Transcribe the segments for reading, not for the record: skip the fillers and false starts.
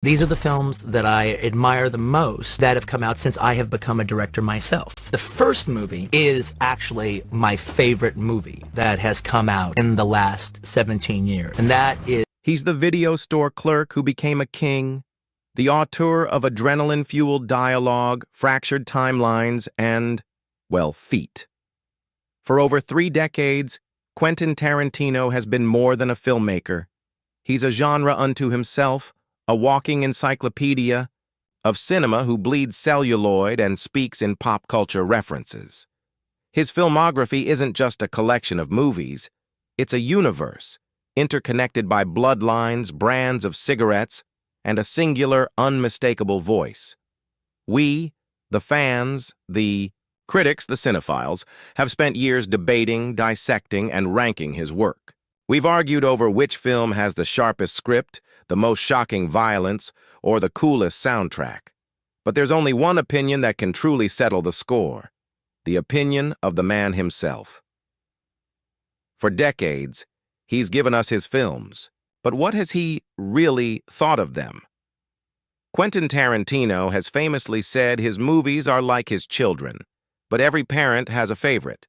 These are the films that I admire the most that have come out since I have become a director myself. The first movie is actually my favorite movie that has come out in the last 17 years, and that is... He's the video store clerk who became a king, the auteur of adrenaline-fueled dialogue, fractured timelines, and, well, feet. For over 3 decades, Quentin Tarantino has been more than a filmmaker. He's a genre unto himself, a walking encyclopedia of cinema who bleeds celluloid and speaks in pop culture references. His filmography isn't just a collection of movies, it's a universe, interconnected by bloodlines, brands of cigarettes, and a singular, unmistakable voice. We, the fans, the critics, the cinephiles, have spent years debating, dissecting, and ranking his work. We've argued over which film has the sharpest script, the most shocking violence, or the coolest soundtrack. But there's only one opinion that can truly settle the score: the opinion of the man himself. For decades, he's given us his films, but what has he really thought of them? Quentin Tarantino has famously said his movies are like his children, but every parent has a favorite.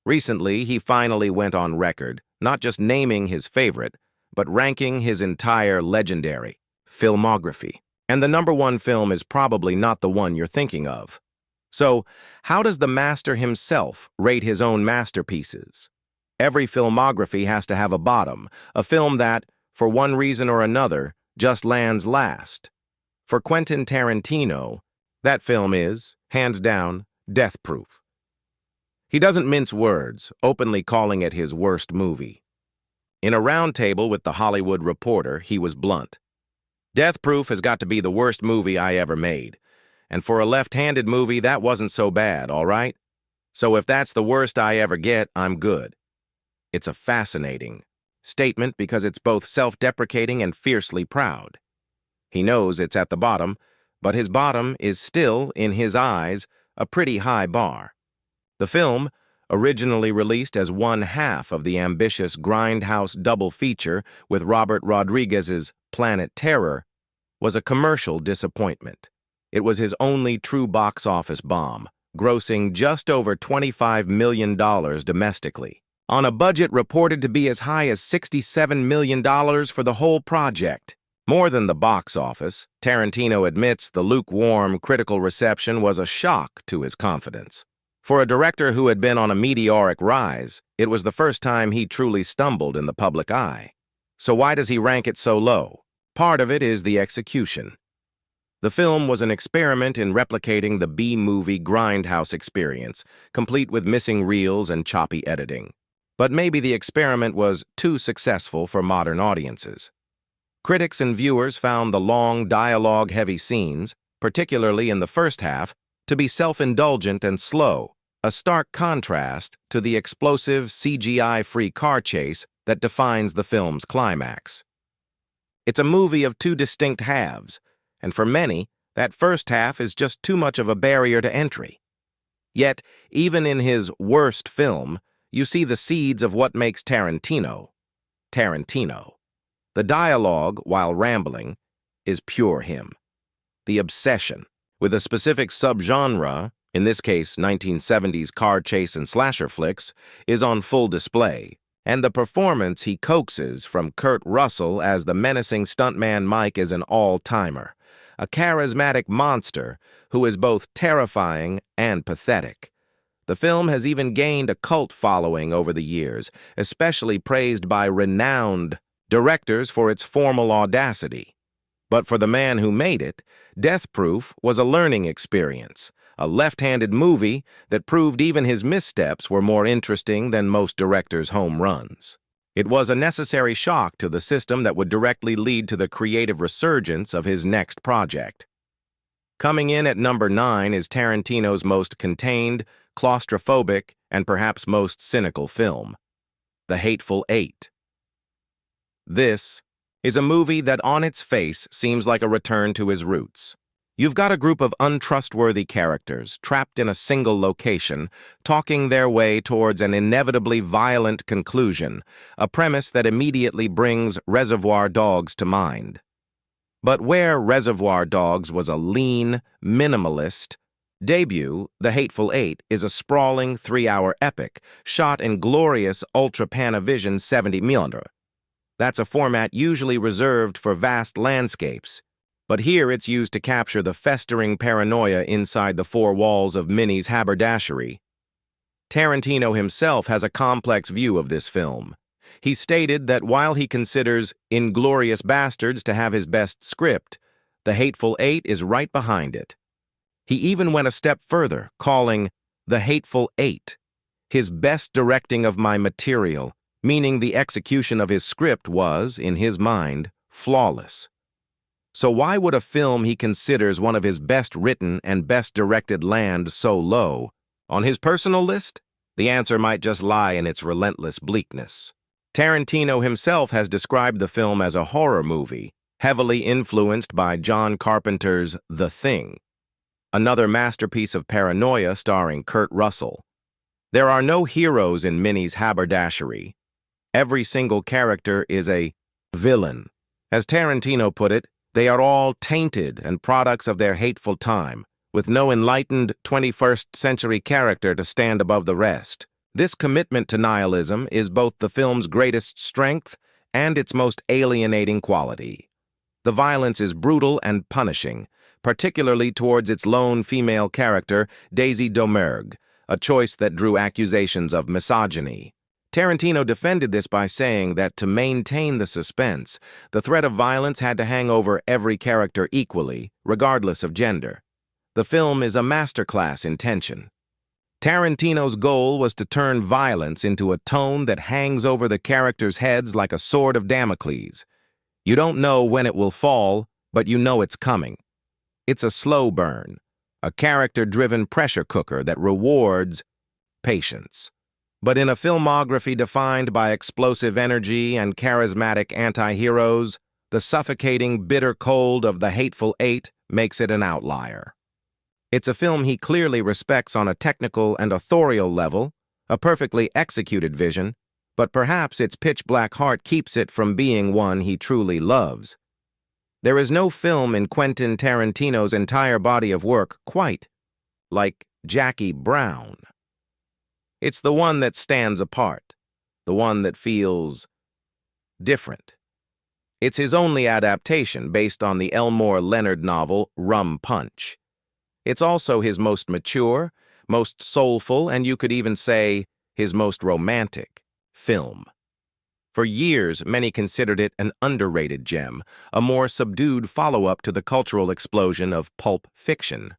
Recently, he finally went on record, not just naming his favorite, but ranking his entire legendary filmography. And the #1 film is probably not the one you're thinking of. So, how does the master himself rate his own masterpieces? Every filmography has to have a bottom, a film that, for one reason or another, just lands last. For Quentin Tarantino, that film is, hands down, Death Proof. He doesn't mince words, openly calling it his worst movie. In a roundtable with The Hollywood Reporter, he was blunt. Death Proof has got to be the worst movie I ever made. And for a left-handed movie, that wasn't so bad, all right? So if that's the worst I ever get, I'm good. It's a fascinating statement because it's both self-deprecating and fiercely proud. He knows it's at the bottom, but his bottom is still, in his eyes, a pretty high bar. The film, originally released as one half of the ambitious grindhouse double feature with Robert Rodriguez's Planet Terror, was a commercial disappointment. It was his only true box office bomb, grossing just over $25 million domestically, on a budget reported to be as high as $67 million for the whole project. More than the box office, Tarantino admits the lukewarm critical reception was a shock to his confidence. For a director who had been on a meteoric rise, it was the first time he truly stumbled in the public eye. So why does he rank it so low? Part of it is the execution. The film was an experiment in replicating the B-movie grindhouse experience, complete with missing reels and choppy editing. But maybe the experiment was too successful for modern audiences. Critics and viewers found the long, dialogue-heavy scenes, particularly in the first half, to be self-indulgent and slow, a stark contrast to the explosive, CGI-free car chase that defines the film's climax. It's a movie of two distinct halves, and for many, that first half is just too much of a barrier to entry. Yet, even in his worst film, you see the seeds of what makes Tarantino, Tarantino. The dialogue, while rambling, is pure him. The obsession, with a specific subgenre, in this case 1970s car chase and slasher flicks, is on full display, and the performance he coaxes from Kurt Russell as the menacing stuntman Mike is an all-timer, a charismatic monster who is both terrifying and pathetic. The film has even gained a cult following over the years, especially praised by renowned directors for its formal audacity. But for the man who made it, Death Proof was a learning experience, a left-handed movie that proved even his missteps were more interesting than most directors' home runs. It was a necessary shock to the system that would directly lead to the creative resurgence of his next project. Coming in at number 9 is Tarantino's most contained, claustrophobic, and perhaps most cynical film, The Hateful Eight. This is a movie that on its face seems like a return to his roots. You've got a group of untrustworthy characters trapped in a single location, talking their way towards an inevitably violent conclusion, a premise that immediately brings Reservoir Dogs to mind. But where Reservoir Dogs was a lean, minimalist debut, The Hateful Eight is a sprawling 3-hour epic shot in glorious Ultra-Panavision 70mm. That's a format usually reserved for vast landscapes, but here it's used to capture the festering paranoia inside the four walls of Minnie's haberdashery. Tarantino himself has a complex view of this film. He stated that while he considers *Inglourious Basterds* to have his best script, The Hateful Eight is right behind it. He even went a step further, calling The Hateful Eight his best directing of my material, meaning the execution of his script was, in his mind, flawless. So why would a film he considers one of his best written and best directed land so low? On his personal list, the answer might just lie in its relentless bleakness. Tarantino himself has described the film as a horror movie, heavily influenced by John Carpenter's The Thing, another masterpiece of paranoia starring Kurt Russell. There are no heroes in Minnie's haberdashery. Every single character is a villain. As Tarantino put it, they are all tainted and products of their hateful time, with no enlightened 21st century character to stand above the rest. This commitment to nihilism is both the film's greatest strength and its most alienating quality. The violence is brutal and punishing, particularly towards its lone female character, Daisy Domergue, a choice that drew accusations of misogyny. Tarantino defended this by saying that to maintain the suspense, the threat of violence had to hang over every character equally, regardless of gender. The film is a masterclass in tension. Tarantino's goal was to turn violence into a tone that hangs over the characters' heads like a sword of Damocles. You don't know when it will fall, but you know it's coming. It's a slow burn, a character-driven pressure cooker that rewards patience. But in a filmography defined by explosive energy and charismatic anti-heroes, the suffocating bitter cold of The Hateful Eight makes it an outlier. It's a film he clearly respects on a technical and authorial level, a perfectly executed vision, but perhaps its pitch-black heart keeps it from being one he truly loves. There is no film in Quentin Tarantino's entire body of work quite like Jackie Brown. It's the one that stands apart, the one that feels different. It's his only adaptation based on the Elmore Leonard novel Rum Punch. It's also his most mature, most soulful, and you could even say his most romantic film. For years, many considered it an underrated gem, a more subdued follow-up to the cultural explosion of pulp fiction.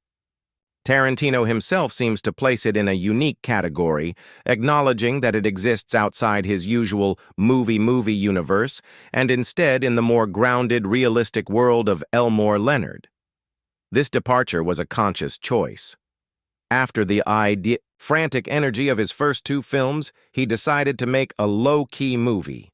Tarantino himself seems to place it in a unique category, acknowledging that it exists outside his usual movie universe and instead in the more grounded, realistic world of Elmore Leonard. This departure was a conscious choice. After the frantic energy of his first two films, he decided to make a low-key movie.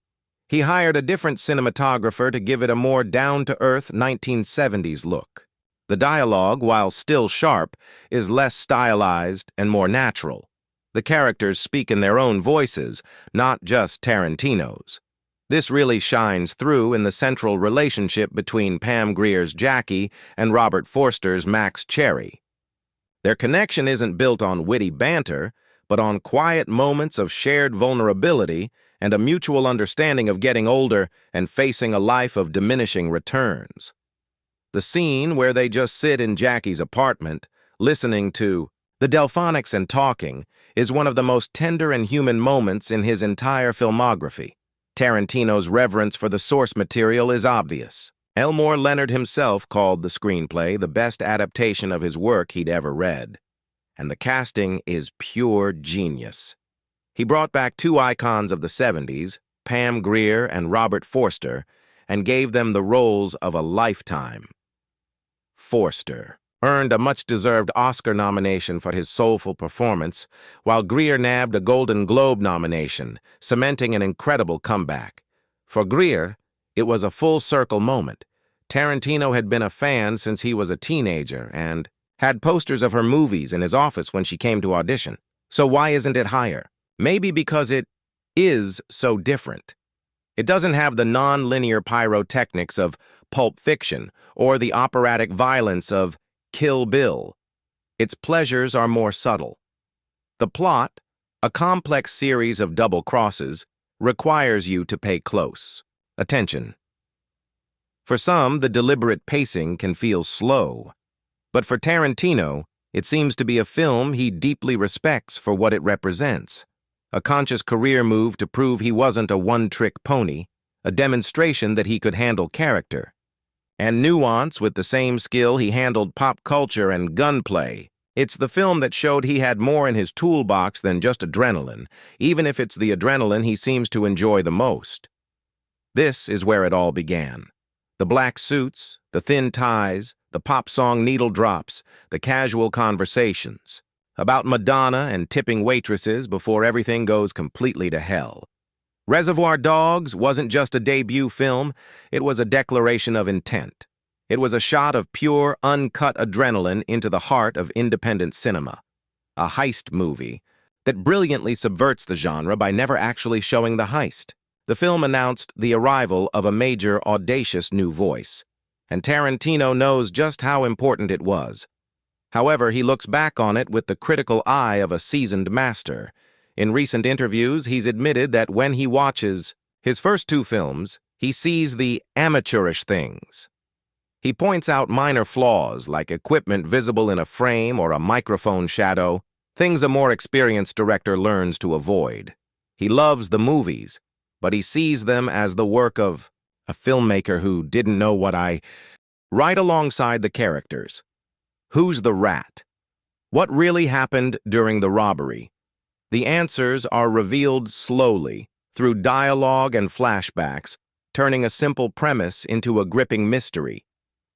He hired a different cinematographer to give it a more down-to-earth 1970s look. The dialogue, while still sharp, is less stylized and more natural. The characters speak in their own voices, not just Tarantino's. This really shines through in the central relationship between Pam Grier's Jackie and Robert Forster's Max Cherry. Their connection isn't built on witty banter, but on quiet moments of shared vulnerability and a mutual understanding of getting older and facing a life of diminishing returns. The scene where they just sit in Jackie's apartment, listening to the Delphonics and talking, is one of the most tender and human moments in his entire filmography. Tarantino's reverence for the source material is obvious. Elmore Leonard himself called the screenplay the best adaptation of his work he'd ever read. And the casting is pure genius. He brought back two icons of the 70s, Pam Grier and Robert Forster, and gave them the roles of a lifetime. Forster earned a much-deserved Oscar nomination for his soulful performance, while Grier nabbed a Golden Globe nomination, cementing an incredible comeback. For Grier, it was a full-circle moment. Tarantino had been a fan since he was a teenager and had posters of her movies in his office when she came to audition. So why isn't it higher? Maybe because it is so different. It doesn't have the non-linear pyrotechnics of Pulp Fiction or the operatic violence of Kill Bill. Its pleasures are more subtle. The plot, a complex series of double crosses, requires you to pay close attention. For some, the deliberate pacing can feel slow, but for Tarantino, it seems to be a film he deeply respects for what it represents. A conscious career move to prove he wasn't a one-trick pony, a demonstration that he could handle character and nuance with the same skill he handled pop culture and gunplay. It's the film that showed he had more in his toolbox than just adrenaline, even if it's the adrenaline he seems to enjoy the most. This is where it all began. The black suits, the thin ties, the pop song needle drops, the casual conversations about Madonna and tipping waitresses before everything goes completely to hell. Reservoir Dogs wasn't just a debut film, it was a declaration of intent. It was a shot of pure, uncut adrenaline into the heart of independent cinema. A heist movie that brilliantly subverts the genre by never actually showing the heist. The film announced the arrival of a major, audacious new voice, and Tarantino knows just how important it was. However, he looks back on it with the critical eye of a seasoned master. In recent interviews, he's admitted that when he watches his first two films, he sees the amateurish things. He points out minor flaws like equipment visible in a frame or a microphone shadow, things a more experienced director learns to avoid. He loves the movies, but he sees them as the work of a filmmaker who didn't know what right alongside the characters. Who's the rat? What really happened during the robbery? The answers are revealed slowly, through dialogue and flashbacks, turning a simple premise into a gripping mystery.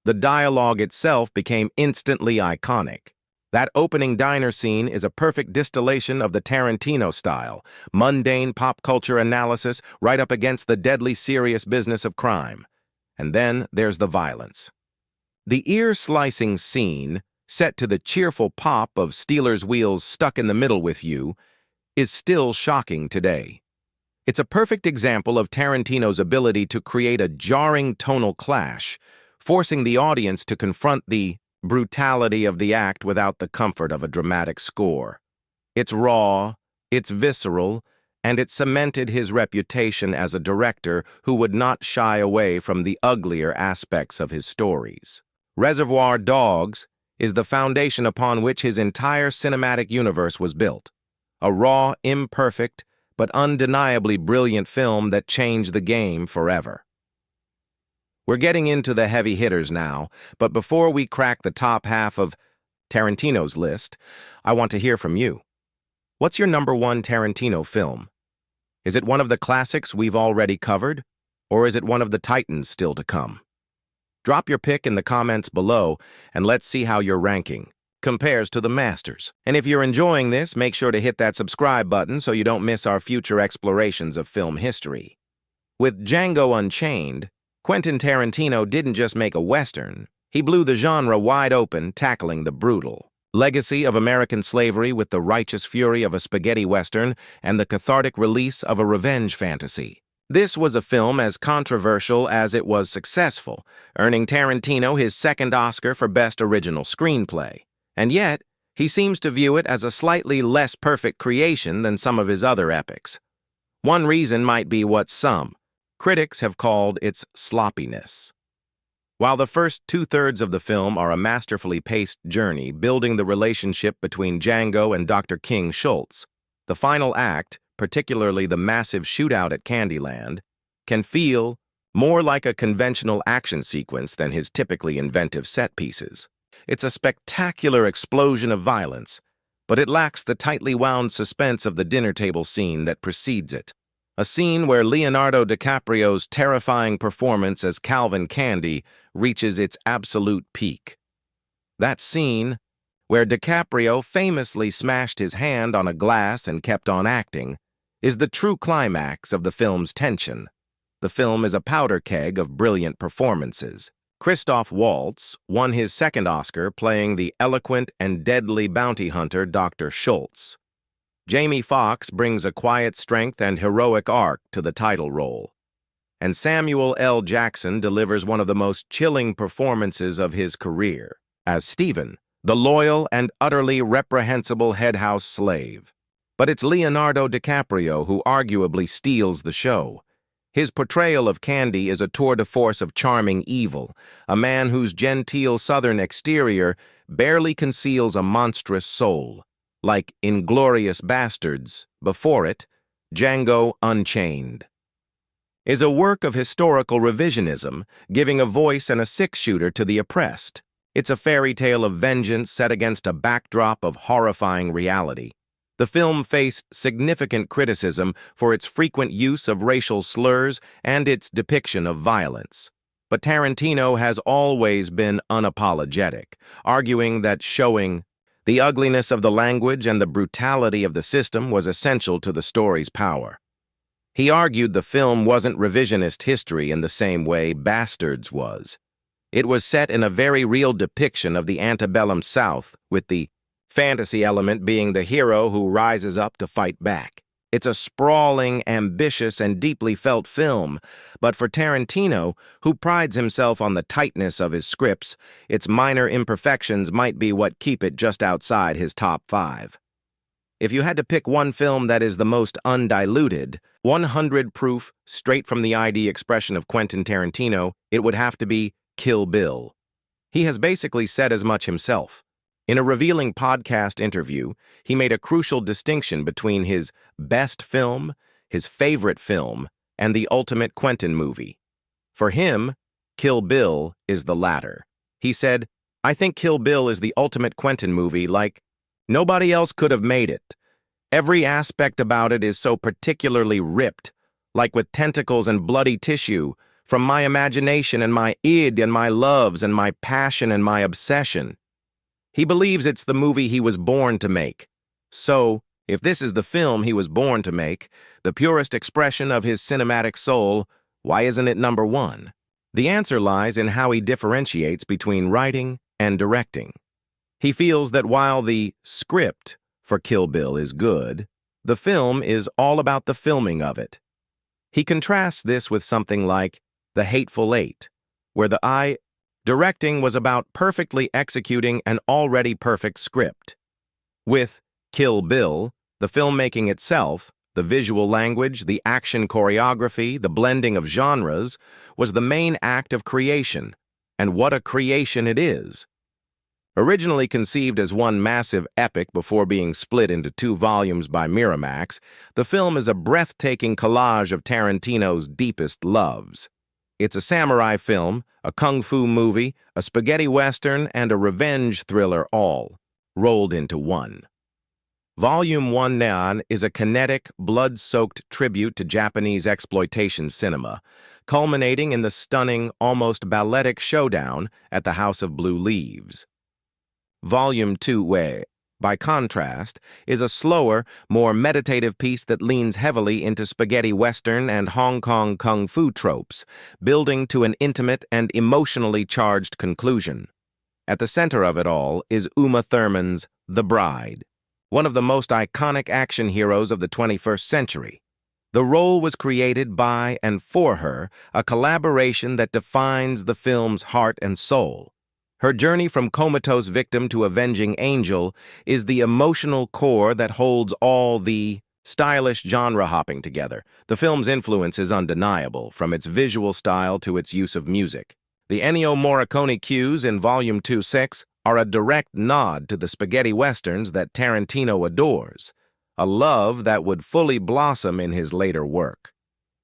The dialogue itself became instantly iconic. That opening diner scene is a perfect distillation of the Tarantino style, mundane pop culture analysis right up against the deadly serious business of crime. And then there's the violence. The ear-slicing scene, set to the cheerful pop of Stealers' Wheels Stuck in the Middle with You, is still shocking today. It's a perfect example of Tarantino's ability to create a jarring tonal clash, forcing the audience to confront the brutality of the act without the comfort of a dramatic score. It's raw, it's visceral, and it cemented his reputation as a director who would not shy away from the uglier aspects of his stories. Reservoir Dogs is the foundation upon which his entire cinematic universe was built. A raw, imperfect, but undeniably brilliant film that changed the game forever. We're getting into the heavy hitters now, but before we crack the top half of Tarantino's list, I want to hear from you. What's your number one Tarantino film? Is it one of the classics we've already covered, or is it one of the titans still to come? Drop your pick in the comments below, and let's see how your ranking compares to the masters. And if you're enjoying this, make sure to hit that subscribe button so you don't miss our future explorations of film history. With Django Unchained, Quentin Tarantino didn't just make a Western, he blew the genre wide open, tackling the brutal legacy of American slavery with the righteous fury of a spaghetti Western and the cathartic release of a revenge fantasy. This was a film as controversial as it was successful, earning Tarantino his second Oscar for Best Original Screenplay. And yet, he seems to view it as a slightly less perfect creation than some of his other epics. One reason might be what some critics have called its sloppiness. While the first two-thirds of the film are a masterfully paced journey building the relationship between Django and Dr. King Schultz, the final act, particularly the massive shootout at Candyland, can feel more like a conventional action sequence than his typically inventive set pieces. It's a spectacular explosion of violence, but it lacks the tightly wound suspense of the dinner table scene that precedes it. A scene where Leonardo DiCaprio's terrifying performance as Calvin Candy reaches its absolute peak. That scene, where DiCaprio famously smashed his hand on a glass and kept on acting, is the true climax of the film's tension. The film is a powder keg of brilliant performances. Christoph Waltz won his second Oscar playing the eloquent and deadly bounty hunter Dr. Schultz. Jamie Foxx brings a quiet strength and heroic arc to the title role. and Samuel L. Jackson delivers one of the most chilling performances of his career as Stephen, the loyal and utterly reprehensible headhouse slave. But it's Leonardo DiCaprio who arguably steals the show. His portrayal of Candy is a tour de force of charming evil, a man whose genteel southern exterior barely conceals a monstrous soul. Like Inglourious Bastards, before it, Django Unchained is a work of historical revisionism, giving a voice and a six-shooter to the oppressed. It's a fairy tale of vengeance set against a backdrop of horrifying reality. The film faced significant criticism for its frequent use of racial slurs and its depiction of violence. But Tarantino has always been unapologetic, arguing that showing the ugliness of the language and the brutality of the system was essential to the story's power. He argued the film wasn't revisionist history in the same way Bastards was. It was set in a very real depiction of the antebellum South, with the fantasy element being the hero who rises up to fight back. It's a sprawling, ambitious, and deeply felt film, but for Tarantino, who prides himself on the tightness of his scripts, its minor imperfections might be what keep it just outside his top 5. If you had to pick one film that is the most undiluted, 100 proof, straight from the ID expression of Quentin Tarantino, it would have to be Kill Bill. He has basically said as much himself. In a revealing podcast interview, he made a crucial distinction between his best film, his favorite film, and the ultimate Quentin movie. For him, Kill Bill is the latter. He said, "I think Kill Bill is the ultimate Quentin movie, like nobody else could have made it. Every aspect about it is so particularly ripped, like with tentacles and bloody tissue, from my imagination and my id and my loves and my passion and my obsession." He believes it's the movie he was born to make. So, if this is the film he was born to make, the purest expression of his cinematic soul, why isn't it number 1? The answer lies in how he differentiates between writing and directing. He feels that while the script for Kill Bill is good, the film is all about the filming of it. He contrasts this with something like The Hateful Eight, where the directing was about perfectly executing an already perfect script. With Kill Bill, the filmmaking itself, the visual language, the action choreography, the blending of genres, was the main act of creation, and what a creation it is. Originally conceived as one massive epic before being split into 2 volumes by Miramax, the film is a breathtaking collage of Tarantino's deepest loves. It's a samurai film, a kung fu movie, a spaghetti western, and a revenge thriller all rolled into one. Volume 1 Neon is a kinetic, blood-soaked tribute to Japanese exploitation cinema, culminating in the stunning, almost balletic showdown at the House of Blue Leaves. Volume 2 Wei, by contrast, is a slower, more meditative piece that leans heavily into spaghetti western and Hong Kong kung fu tropes, building to an intimate and emotionally charged conclusion. At the center of it all is Uma Thurman's The Bride, one of the most iconic action heroes of the 21st century. The role was created by and for her, a collaboration that defines the film's heart and soul. Her journey from comatose victim to avenging angel is the emotional core that holds all the stylish genre hopping together. The film's influence is undeniable, from its visual style to its use of music. The Ennio Morricone cues in Volume 2/6 are a direct nod to the spaghetti westerns that Tarantino adores, a love that would fully blossom in his later work.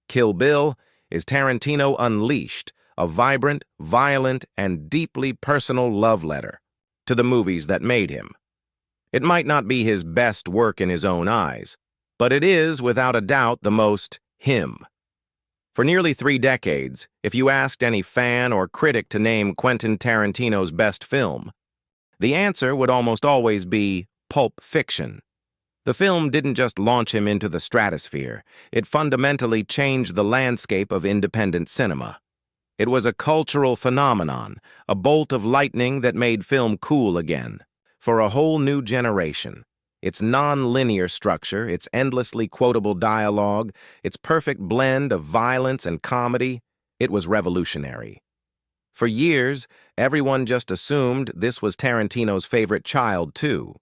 Kill Bill is Tarantino unleashed, a vibrant, violent, and deeply personal love letter to the movies that made him. It might not be his best work in his own eyes, but it is, without a doubt, the most him. For nearly 3 decades, if you asked any fan or critic to name Quentin Tarantino's best film, the answer would almost always be Pulp Fiction. The film didn't just launch him into the stratosphere, it fundamentally changed the landscape of independent cinema. It was a cultural phenomenon, a bolt of lightning that made film cool again, for a whole new generation. its non-linear structure, its endlessly quotable dialogue, its perfect blend of violence and comedy, it was revolutionary. For years, everyone just assumed this was Tarantino's favorite child, too.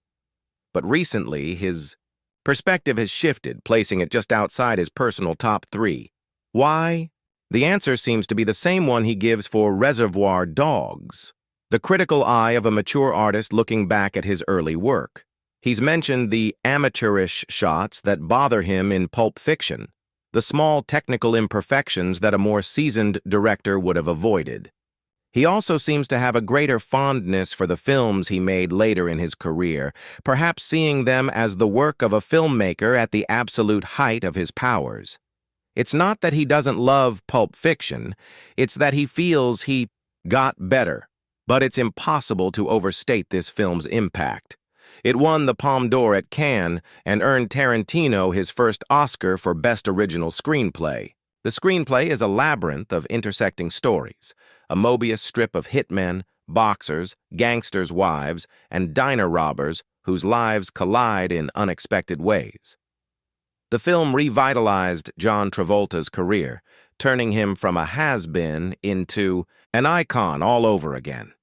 But recently, his perspective has shifted, placing it just outside his personal top 3. Why? The answer seems to be the same one he gives for Reservoir Dogs, the critical eye of a mature artist looking back at his early work. He's mentioned the amateurish shots that bother him in Pulp Fiction, the small technical imperfections that a more seasoned director would have avoided. He also seems to have a greater fondness for the films he made later in his career, perhaps seeing them as the work of a filmmaker at the absolute height of his powers. It's not that he doesn't love Pulp Fiction, it's that he feels he got better, but it's impossible to overstate this film's impact. It won the Palme d'Or at Cannes and earned Tarantino his first Oscar for Best Original Screenplay. The screenplay is a labyrinth of intersecting stories, a Mobius strip of hitmen, boxers, gangsters' wives, and diner robbers whose lives collide in unexpected ways. The film revitalized John Travolta's career, turning him from a has-been into an icon all over again.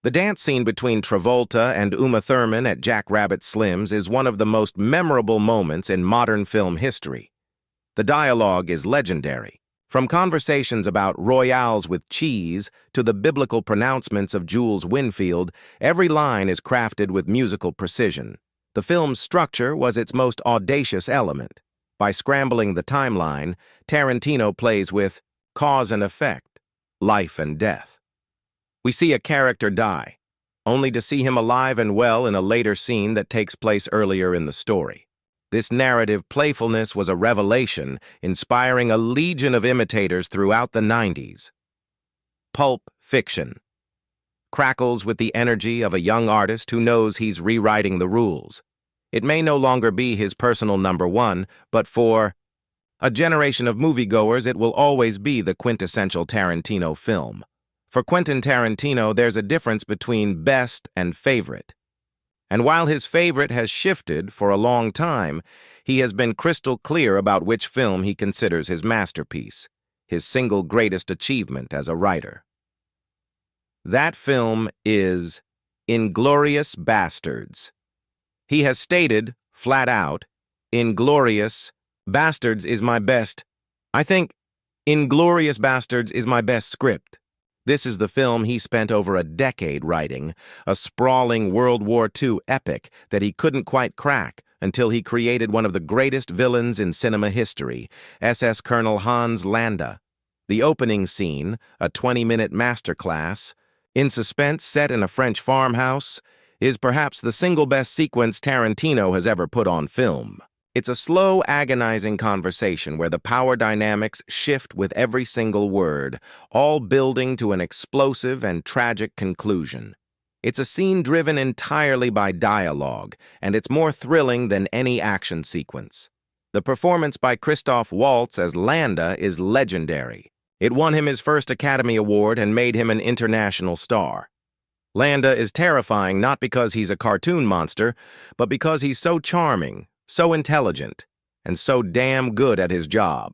The dance scene between Travolta and Uma Thurman at Jack Rabbit Slim's is one of the most memorable moments in modern film history. The dialogue is legendary. From conversations about royales with cheese to the biblical pronouncements of Jules Winfield, every line is crafted with musical precision. The film's structure was its most audacious element. By scrambling the timeline, Tarantino plays with cause and effect, life and death. We see a character die, only to see him alive and well in a later scene that takes place earlier in the story. This narrative playfulness was a revelation, inspiring a legion of imitators throughout the 90s. Pulp Fiction crackles with the energy of a young artist who knows he's rewriting the rules. It may no longer be his personal number one, but for a generation of moviegoers, it will always be the quintessential Tarantino film. For Quentin Tarantino, there's a difference between best and favorite. And while his favorite has shifted for a long time, he has been crystal clear about which film he considers his masterpiece, his single greatest achievement as a writer. That film is Inglourious Basterds. He has stated, flat out, Inglourious Basterds is my best. I think Inglourious Basterds is my best script. This is the film he spent over a decade writing, a sprawling World War II epic that he couldn't quite crack until he created one of the greatest villains in cinema history, SS Colonel Hans Landa. The opening scene, a 20-minute masterclass, in suspense set in a French farmhouse, is perhaps the single best sequence Tarantino has ever put on film. It's a slow, agonizing conversation where the power dynamics shift with every single word, all building to an explosive and tragic conclusion. It's a scene driven entirely by dialogue, and it's more thrilling than any action sequence. The performance by Christoph Waltz as Landa is legendary. It won him his first Academy Award and made him an international star. Landa is terrifying not because he's a cartoon monster, but because he's so charming, so intelligent, and so damn good at his job.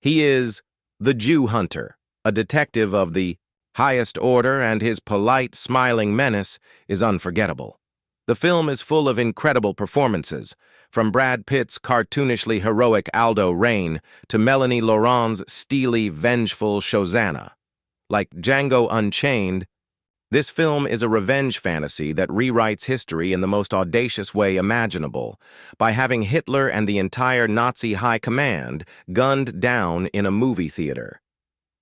He is the Jew Hunter, a detective of the highest order, and his polite, smiling menace is unforgettable. The film is full of incredible performances, from Brad Pitt's cartoonishly heroic Aldo Raine to Melanie Laurent's steely, vengeful Shosanna. Like Django Unchained, this film is a revenge fantasy that rewrites history in the most audacious way imaginable, by having Hitler and the entire Nazi high command gunned down in a movie theater.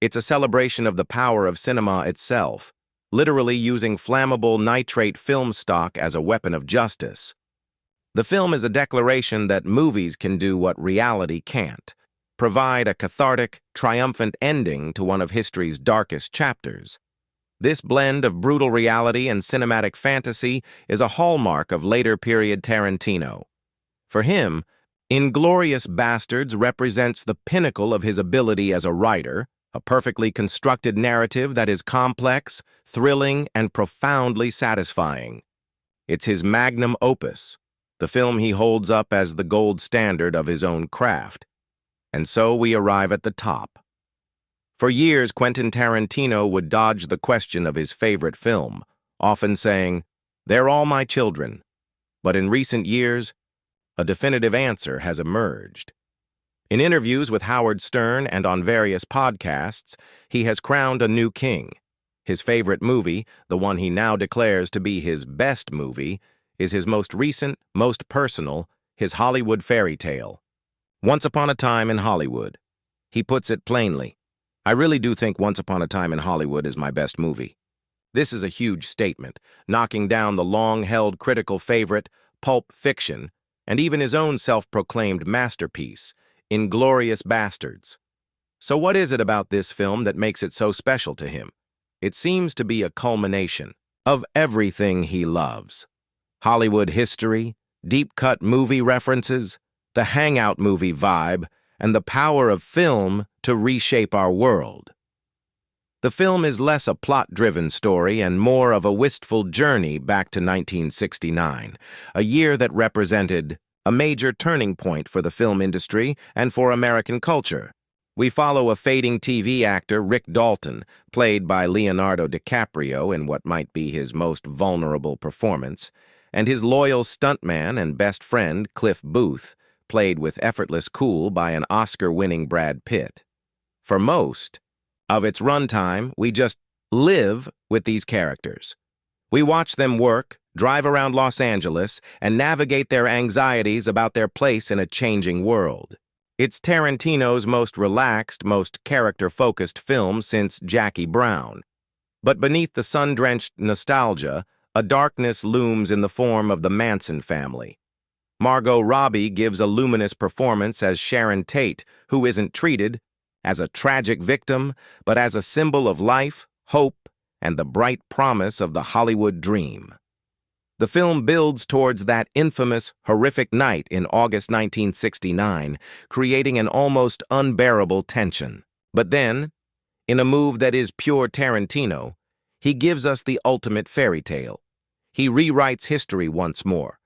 It's a celebration of the power of cinema itself, literally using flammable nitrate film stock as a weapon of justice. The film is a declaration that movies can do what reality can't, provide a cathartic, triumphant ending to one of history's darkest chapters. This blend of brutal reality and cinematic fantasy is a hallmark of later-period Tarantino. For him, Inglourious Basterds represents the pinnacle of his ability as a writer, a perfectly constructed narrative that is complex, thrilling, and profoundly satisfying. It's his magnum opus, the the film he holds up as the gold standard of his own craft. And so we arrive at the top. For years, Quentin Tarantino would dodge the question of his favorite film, often saying, "They're all my children." But in recent years, a definitive answer has emerged. In interviews with Howard Stern and on various podcasts, he has crowned a new king. His favorite movie, the one he now declares to be his best movie, is his most recent, most personal, his Hollywood fairy tale. Once Upon a Time in Hollywood. He puts it plainly, "I really do think Once Upon a Time in Hollywood is my best movie." This is a huge statement, knocking down the long-held critical favorite, Pulp Fiction, and even his own self-proclaimed masterpiece, Inglourious Basterds. So what is it about this film that makes it so special to him? It seems to be a culmination of everything he loves. Hollywood history, deep-cut movie references, the hangout movie vibe, and the power of film to reshape our world. The film is less a plot-driven story and more of a wistful journey back to 1969, a year that represented a major turning point for the film industry and for American culture. We follow a fading TV actor, Rick Dalton, played by Leonardo DiCaprio in what might be his most vulnerable performance, and his loyal stuntman and best friend, Cliff Booth, played with effortless cool by an Oscar-winning Brad Pitt. For most of its runtime, we just live with these characters. We watch them work, drive around Los Angeles, and navigate their anxieties about their place in a changing world. It's Tarantino's most relaxed, most character-focused film since Jackie Brown. But beneath the sun-drenched nostalgia, a darkness looms in the form of the Manson family. Margot Robbie gives a luminous performance as Sharon Tate, who isn't treated as a tragic victim, but as a symbol of life, hope, and the bright promise of the Hollywood dream. The film builds towards that infamous, horrific night in August 1969, creating an almost unbearable tension. But then, in a move that is pure Tarantino, he gives us the ultimate fairy tale. He rewrites history once more,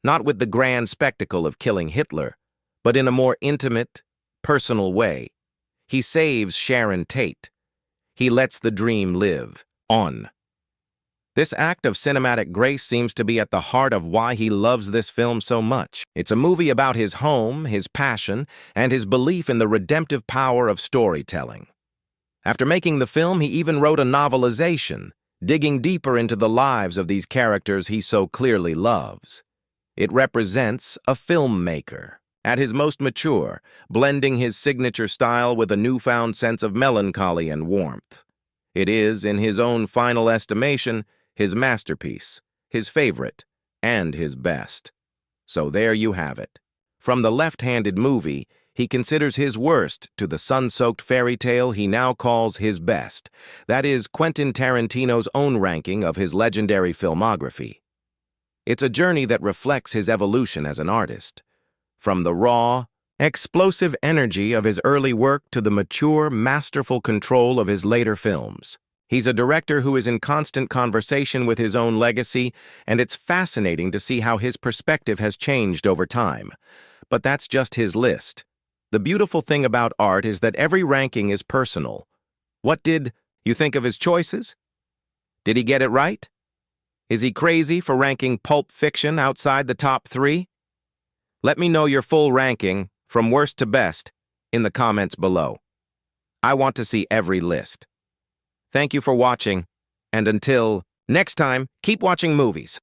not with the grand spectacle of killing Hitler, but in a more intimate, personal way. He saves Sharon Tate. He lets the dream live on. This act of cinematic grace seems to be at the heart of why he loves this film so much. It's a movie about his home, his passion, and his belief in the redemptive power of storytelling. After making the film, he even wrote a novelization, digging deeper into the lives of these characters he so clearly loves. It represents a filmmaker, at his most mature, blending his signature style with a newfound sense of melancholy and warmth. It is, in his own final estimation, his masterpiece, his favorite, and his best. So there you have it. From the left-handed movie, he considers his worst to the sun-soaked fairy tale he now calls his best. That is Quentin Tarantino's own ranking of his legendary filmography. It's a journey that reflects his evolution as an artist. From the raw, explosive energy of his early work to the mature, masterful control of his later films. He's a director who is in constant conversation with his own legacy, and it's fascinating to see how his perspective has changed over time. But that's just his list. The beautiful thing about art is that every ranking is personal. What did you think of his choices? Did he get it right? Is he crazy for ranking Pulp Fiction outside the top 3? Let me know your full ranking, from worst to best, in the comments below. I want to see every list. Thank you for watching, and until next time, keep watching movies.